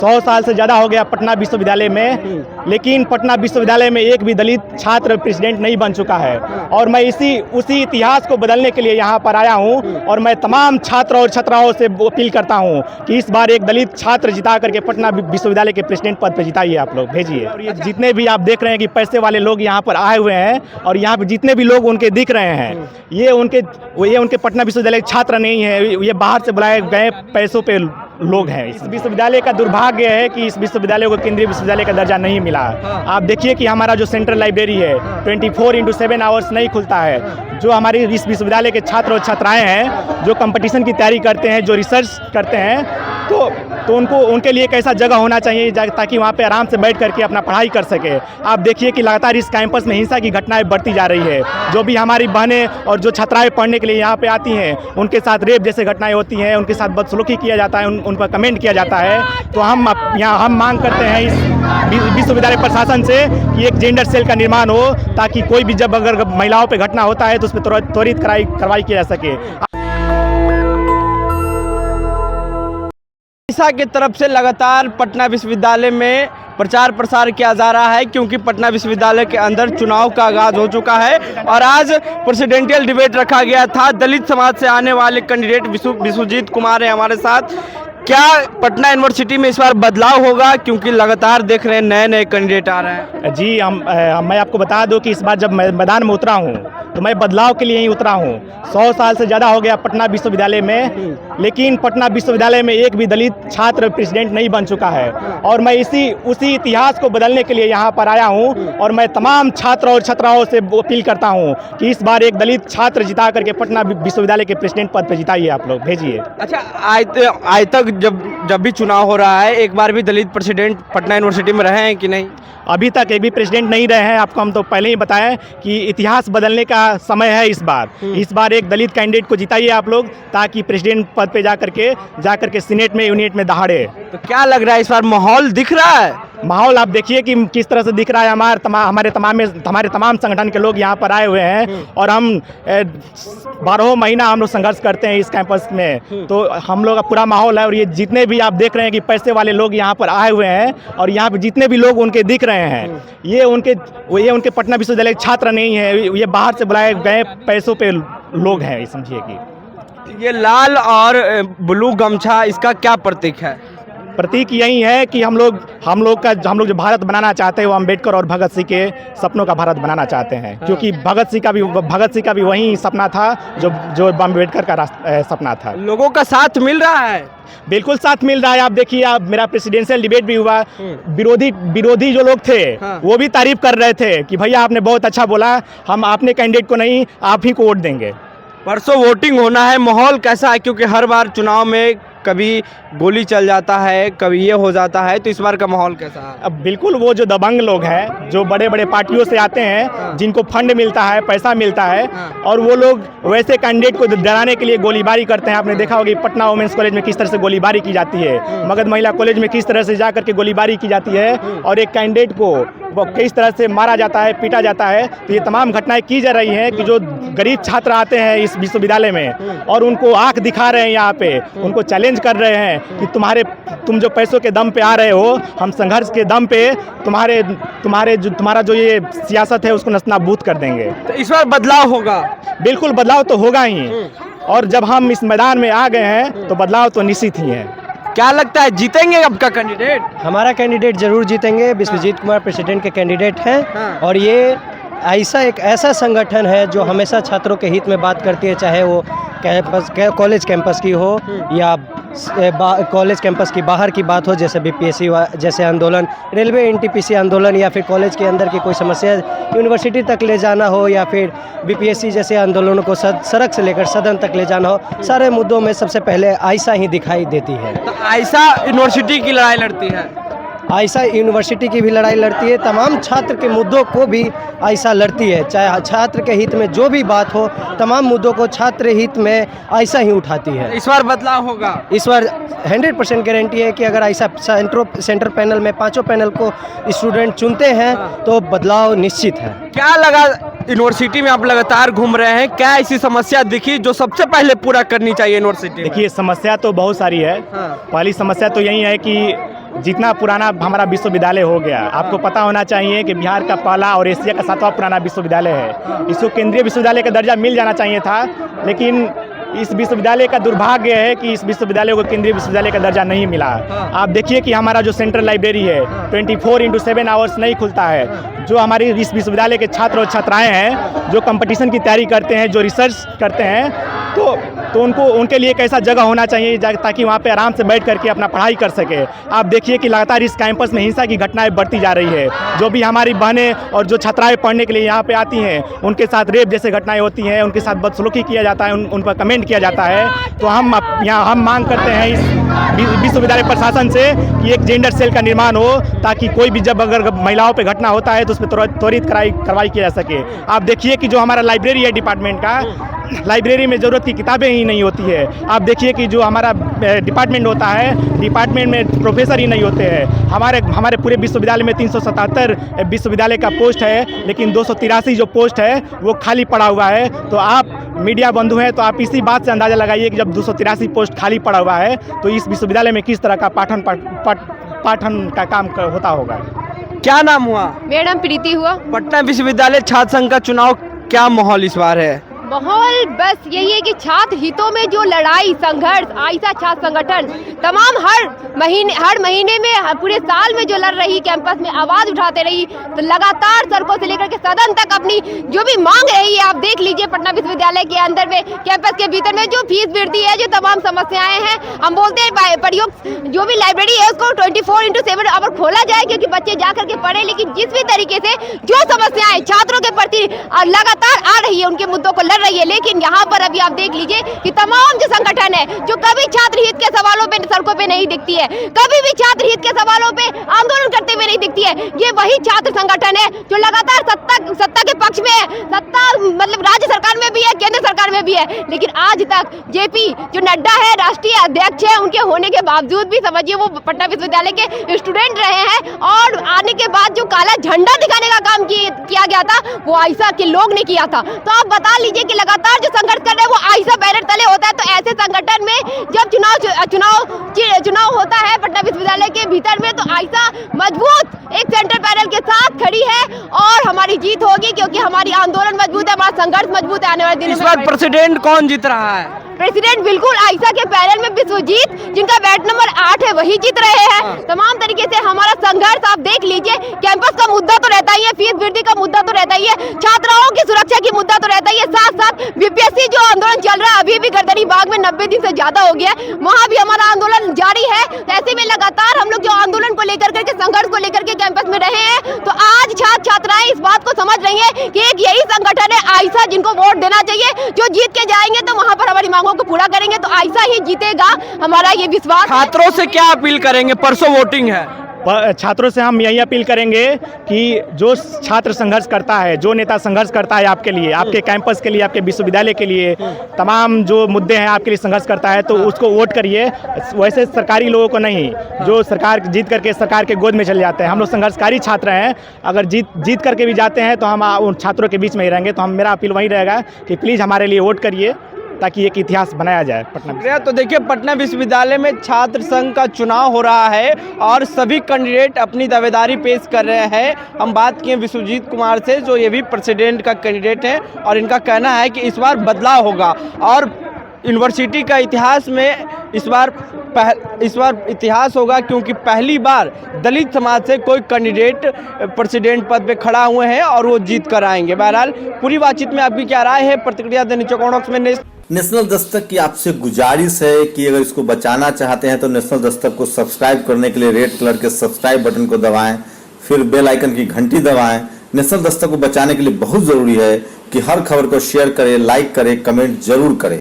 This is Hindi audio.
100 साल से ज़्यादा हो गया पटना विश्वविद्यालय में, लेकिन पटना विश्वविद्यालय में एक भी दलित छात्र प्रेसिडेंट नहीं बन चुका है। और मैं उसी इतिहास को बदलने के लिए यहाँ पर आया हूँ और मैं तमाम छात्र और छात्राओं से अपील करता हूँ कि इस बार एक दलित छात्र जिता करके पटना विश्वविद्यालय के प्रेसिडेंट पद पर जिताइए आप लोग, भेजिए। और ये जितने भी आप देख रहे हैं कि पैसे वाले लोग यहाँ पर आए हुए हैं और यहाँ पर जितने भी लोग उनके दिख रहे हैं, ये उनके पटना विश्वविद्यालय के छात्र नहीं है, ये बाहर से बुलाए गए पैसों पे लोग हैं। इस विश्वविद्यालय का दुर्भाग्य है कि इस विश्वविद्यालय को केंद्रीय विश्वविद्यालय का दर्जा नहीं मिला। आप देखिए कि हमारा जो सेंट्रल लाइब्रेरी है 24/7 आवर्स नहीं खुलता है। जो हमारे इस विश्वविद्यालय के छात्र और छात्राएं हैं जो कंपटीशन की तैयारी करते हैं, जो रिसर्च करते हैं, तो उनके लिए एक ऐसा जगह होना चाहिए ताकि वहाँ पे आराम से बैठ करके अपना पढ़ाई कर सके। आप देखिए कि लगातार इस कैंपस में हिंसा की घटनाएं बढ़ती जा रही है। जो भी हमारी बहनें और जो छात्राएं पढ़ने के लिए यहाँ पे आती हैं, उनके साथ रेप जैसे घटनाएं होती हैं, उनके साथ बदसलूकी किया जाता है, उन पर कमेंट किया जाता है। तो हम मांग करते हैं इस विश्वविद्यालय प्रशासन से कि एक जेंडर सेल का निर्माण हो, ताकि कोई भी जब अगर महिलाओं पर घटना होता है तो उस पर त्वरित कार्रवाई की जा सके। ईसा की तरफ से लगातार पटना विश्वविद्यालय में प्रचार प्रसार किया जा रहा है, क्योंकि पटना विश्वविद्यालय के अंदर चुनाव का आगाज हो चुका है और आज प्रेसिडेंशियल डिबेट रखा गया था। दलित समाज से आने वाले कैंडिडेट विश्वजीत कुमार है हमारे साथ। क्या पटना यूनिवर्सिटी में इस बार बदलाव होगा, क्योंकि लगातार देख रहे हैं नए नए कैंडिडेट आ रहे हैं? जी, मैं आपको बता दूं कि इस बार जब मैं मैदान में उतरा हूं तो मैं बदलाव के लिए ही उतरा हूं। 100 साल से ज़्यादा हो गया पटना विश्वविद्यालय में, लेकिन पटना विश्वविद्यालय में एक भी दलित छात्र प्रेसिडेंट नहीं बन चुका है। और मैं उसी इतिहास को बदलने के लिए यहाँ पर आया हूँ और मैं तमाम छात्र और छात्राओं से अपील करता हूँ कि इस बार एक दलित छात्र जिता करके पटना विश्वविद्यालय के प्रेसिडेंट पद पर जिताइए आप लोग, भेजिए। अच्छा, आज तक जब भी चुनाव हो रहा है, एक बार भी दलित प्रेसिडेंट पटना यूनिवर्सिटी में रहे हैं कि नहीं? अभी तक एक भी प्रेसिडेंट नहीं रहे हैं। आपको हम तो पहले ही बताएं कि इतिहास बदलने का समय है इस बार एक दलित कैंडिडेट को जिताइए आप लोग, ताकि प्रेसिडेंट पद पे जा करके सीनेट में यूनिट में दहाड़े। तो क्या लग रहा है, इस बार माहौल दिख रहा है? माहौल आप देखिए कि किस तरह से दिख रहा है। हमारे तमाम संगठन के लोग यहाँ पर आए हुए हैं और हम 12 महीना हम लोग संघर्ष करते हैं इस कैंपस में। तो हम लोग का पूरा माहौल है और ये जितने भी आप देख रहे हैं कि पैसे वाले लोग यहाँ पर आए हुए हैं और यहाँ पर जितने भी लोग उनके दिख रहे हैं, ये उनके पटना विश्वविद्यालय के छात्र नहीं है, ये बाहर से बुलाए गए पैसों पे लोग हैं। समझिए कि ये लाल और ब्लू गमछा इसका क्या प्रतीक है? प्रतीक यही है कि हम लोग जो भारत बनाना चाहते हैं वो अम्बेडकर और भगत सिंह के सपनों का भारत बनाना चाहते हैं। क्योंकि भगत सिंह का भी वही सपना था जो अम्बेडकर का सपना था। लोगों का साथ मिल रहा है? बिल्कुल साथ मिल रहा है। आप देखिए, मेरा प्रेसिडेंशियल डिबेट भी हुआ। विरोधी जो लोग थे वो भी तारीफ कर रहे थे कि भैया आपने बहुत अच्छा बोला, हम आपने कैंडिडेट को नहीं आप ही को वोट देंगे। परसों वोटिंग होना है, माहौल कैसा है? क्योंकि हर बार चुनाव में कभी गोली चल जाता है, कभी ये हो जाता है, तो इस बार का माहौल कैसा है? अब बिल्कुल वो जो दबंग लोग हैं, जो बड़े बड़े पार्टियों से आते हैं, जिनको फंड मिलता है, पैसा मिलता है, और वो लोग वैसे कैंडिडेट को डराने के लिए गोलीबारी करते हैं। आपने देखा होगा कि पटना वुमेंस कॉलेज में किस तरह से गोलीबारी की जाती है, मगध महिला कॉलेज में किस तरह से जा करके गोलीबारी की जाती है और एक कैंडिडेट को वो किस तरह से मारा जाता है, पीटा जाता है। तो ये तमाम घटनाएं की जा रही हैं कि जो गरीब छात्र आते हैं इस विश्वविद्यालय में और उनको आंख दिखा रहे हैं, यहाँ पे उनको चैलेंज कर रहे हैं कि तुम जो पैसों के दम पे आ रहे हो, हम संघर्ष के दम पे तुम्हारा जो ये सियासत है उसको नस्तानाबूद कर देंगे। तो इस बार बदलाव होगा? बिल्कुल बदलाव तो होगा ही, और जब हम इस मैदान में आ गए हैं तो बदलाव तो निश्चित ही है। क्या लगता है, जीतेंगे आपका कैंडिडेट? हमारा कैंडिडेट जरूर जीतेंगे। विश्वजीत कुमार प्रेसिडेंट के कैंडिडेट हैं और ये एक ऐसा संगठन है जो हमेशा छात्रों के हित में बात करती है, चाहे वो कॉलेज कैंपस की हो या कॉलेज कैंपस की बाहर की बात हो, जैसे बीपीएससी जैसे आंदोलन, रेलवे एनटीपीसी आंदोलन, या फिर कॉलेज के अंदर की कोई समस्या यूनिवर्सिटी तक ले जाना हो, या फिर बीपीएससी जैसे आंदोलनों को सड़क से लेकर सदन तक ले जाना हो। सारे मुद्दों में सबसे पहले आयशा ही दिखाई देती है। तो आयशा यूनिवर्सिटी की लड़ाई लड़ती है? आयशा यूनिवर्सिटी की भी लड़ाई लड़ती है, तमाम छात्र के मुद्दों को भी आयशा लड़ती है। चाहे छात्र के हित में जो भी बात हो, तमाम मुद्दों को छात्र हित में आयशा ही उठाती है। इस बार बदलाव होगा? इस बार 100% गारंटी है कि अगर आयशा सेंटर पैनल में 5 पैनल को स्टूडेंट चुनते हैं तो बदलाव निश्चित है। क्या लगा यूनिवर्सिटी में आप लगातार घूम रहे हैं, क्या ऐसी समस्या दिखी जो सबसे पहले पूरा करनी चाहिए यूनिवर्सिटी में? देखिए, समस्या तो बहुत सारी है। पहली समस्या तो यही है कि जितना पुराना हमारा विश्वविद्यालय हो गया, आपको पता होना चाहिए कि बिहार का पहला और एशिया का 7वां पुराना विश्वविद्यालय है। इसको केंद्रीय विश्वविद्यालय का दर्जा मिल जाना चाहिए था, लेकिन इस विश्वविद्यालय का दुर्भाग्य है कि इस विश्वविद्यालय को केंद्रीय विश्वविद्यालय का दर्जा नहीं मिला। आप देखिए कि हमारा जो सेंट्रल लाइब्रेरी है 24/7 आवर्स नहीं खुलता है। जो हमारी इस विश्वविद्यालय के छात्र और छात्राएं हैं जो कंपटीशन की तैयारी करते हैं, जो रिसर्च करते हैं, तो उनको उनके लिए एक ऐसा जगह होना चाहिए ताकि वहाँ पे आराम से बैठ करके अपना पढ़ाई कर सके। आप देखिए कि लगातार इस कैंपस में हिंसा की घटनाएं बढ़ती जा रही है। जो भी हमारी बहनें और जो छात्राएं पढ़ने के लिए यहाँ पे आती हैं, उनके साथ रेप जैसे घटनाएं होती हैं, उनके साथ बदसलूकी किया जाता है, उन पर कमेंट किया जाता है। तो हम मांग करते हैं इस विश्वविद्यालय प्रशासन से कि एक जेंडर सेल का निर्माण हो, ताकि कोई भी जब अगर महिलाओं पर घटना होता है तो उस पर त्वरित कार्रवाई किया जा सके। आप देखिए कि जो हमारा लाइब्रेरी है डिपार्टमेंट का, लाइब्रेरी में ज़रूरत की किताबें ही नहीं होती है। आप देखिए कि जो हमारा डिपार्टमेंट होता है, डिपार्टमेंट में प्रोफेसर ही नहीं होते हैं। हमारे पूरे विश्वविद्यालय में 377 विश्वविद्यालय का पोस्ट है, लेकिन 283 जो पोस्ट है वो खाली पड़ा हुआ है। तो आप मीडिया बंधु हैं, तो आप इसी बात से अंदाज़ा लगाइए कि जब 283 पोस्ट खाली पड़ा हुआ है तो इस विश्वविद्यालय में किस तरह का पाठन का काम होता होगा। क्या नाम हुआ? मेरा नाम प्रीति हुआ। पटना विश्वविद्यालय छात्र संघ का चुनाव, क्या माहौल इस बार है? माहौल बस यही है कि छात्र हितों में जो लड़ाई संघर्ष आइसा छात्र संगठन तमाम हर महीने में पूरे साल में जो लड़ रही, कैंपस में आवाज उठाते रही, तो लगातार सड़कों से लेकर के सदन तक अपनी जो भी मांग रही है, आप देख लीजिए पटना विश्वविद्यालय के अंदर में, कैंपस के भीतर में जो फीस वृद्धि है, जो तमाम समस्याएं हैं। हम बोलते हैं प्रयोग जो भी लाइब्रेरी है उसको 24/7 आवर खोला जाए, क्योंकि बच्चे जाकर के पढ़े। लेकिन जिस भी तरीके से जो समस्याएं छात्रों के प्रति लगातार आ रही है, उनके मुद्दों को रही है, लेकिन यहाँ पर अभी आप देख लीजिए कि तमाम जो संगठन है जो कभी छात्र हित के सवालों पे सड़कों पे नहीं दिखती है, कभी भी छात्र हित के सवालों पे आंदोलन करते हुए नहीं दिखती है, ये वही छात्र संगठन है जो लगातार सत्ता के पक्ष में है, सत्ता मतलब राज्य सरकार में भी है, केंद्र सरकार में भी है। लेकिन आज तक जेपी जो नड्डा है, राष्ट्रीय अध्यक्ष है, उनके होने के बावजूद भी समझिए वो पटना विश्वविद्यालय के स्टूडेंट रहे हैं, और आने के बाद जो काला झंडा दिखाने का काम किया गया था वो आइसा के लोग ने किया था। तो आप बता लीजिए कि लगातार जो संघर्ष कर रहे हैं वो आइसा बैनर तले होता है। तो ऐसे संगठन में जब चुनाव होता है पटना विश्वविद्यालय के भीतर में, तो आइसा मजबूत एक सेंटर पैनल के साथ खड़ी है और हमारी जीत होगी, क्योंकि हमारी आंदोलन मजबूत है, हमारा संघर्ष मजबूत है। आने वाले दिनों में इस बार प्रेसिडेंट कौन जीत रहा है? प्रेसिडेंट बिल्कुल आइसा के पैनल में विश्वजीत, जिनका बैट नंबर 8 है, वही जीत रहे हैं। तमाम तरीके से हमारा संघर्ष आप देख लीजिए, कैंपस का मुद्दा तो रहता ही है, फीस वृद्धि का मुद्दा तो रहता ही है, छात्राओं की सुरक्षा की मुद्दा तो रहता ही है, साथ साथ बीपीएससी जो आंदोलन चल रहा है अभी भी गर्दनी बाग में 90 दिन से ज्यादा हो गया, वहाँ भी हमारा आंदोलन जारी है। ऐसे में लगातार हम लोग जो आंदोलन को लेकर के संघर्ष को लेकर के कैंपस में रहे हैं, तो आज छात्र छात्राएं इस बात को समझ रही है कि एक यही संगठन है आइसा जिनको वोट देना चाहिए, जो जीत के जाएंगे तो वहाँ पर हमारी मांगों को पूरा करेंगे, तो आइसा ही जीतेगा, हमारा ये विश्वास। छात्रों से क्या अपील करेंगे? परसों वोटिंग है, छात्रों से हम यही अपील करेंगे कि जो छात्र संघर्ष करता है, जो नेता संघर्ष करता है आपके लिए, आपके कैंपस के लिए, आपके विश्वविद्यालय के लिए, तमाम जो मुद्दे हैं आपके लिए संघर्ष करता है, तो उसको वोट करिए। वैसे सरकारी लोगों को नहीं, जो सरकार जीत करके सरकार के गोद में चले जाते हैं। हम लोग संघर्षकारी छात्र हैं, अगर जीत करके भी जाते हैं तो हम उन छात्रों के बीच में ही रहेंगे। तो मेरा अपील वही रहेगा कि प्लीज़ हमारे लिए वोट करिए, ताकि एक इतिहास बनाया जाए पटना। तो देखिए पटना विश्वविद्यालय में छात्र संघ का चुनाव हो रहा है और सभी कैंडिडेट अपनी दावेदारी पेश कर रहे हैं। हम बात किए विश्वजीत कुमार से, जो ये भी प्रेसिडेंट का कैंडिडेट है, और इनका कहना है कि इस बार बदलाव होगा और यूनिवर्सिटी का इतिहास में इस बार इतिहास होगा, क्योंकि पहली बार दलित समाज से कोई कैंडिडेट प्रेसिडेंट पद पे खड़ा हुए हैं और वो जीत कर आएंगे। बहरहाल पूरी बातचीत में आपकी क्या राय है, प्रतिक्रिया देने नीचे कमेंट बॉक्स में। नेशनल दस्तक की आपसे गुजारिश है कि अगर इसको बचाना चाहते हैं तो नेशनल दस्तक को सब्सक्राइब करने के लिए रेड कलर के सब्सक्राइब बटन को दबाएं, फिर बेल आइकन की घंटी दबाएं। नेशनल दस्तक को बचाने के लिए बहुत जरूरी है कि हर खबर को शेयर करें, लाइक करें, कमेंट जरूर करें।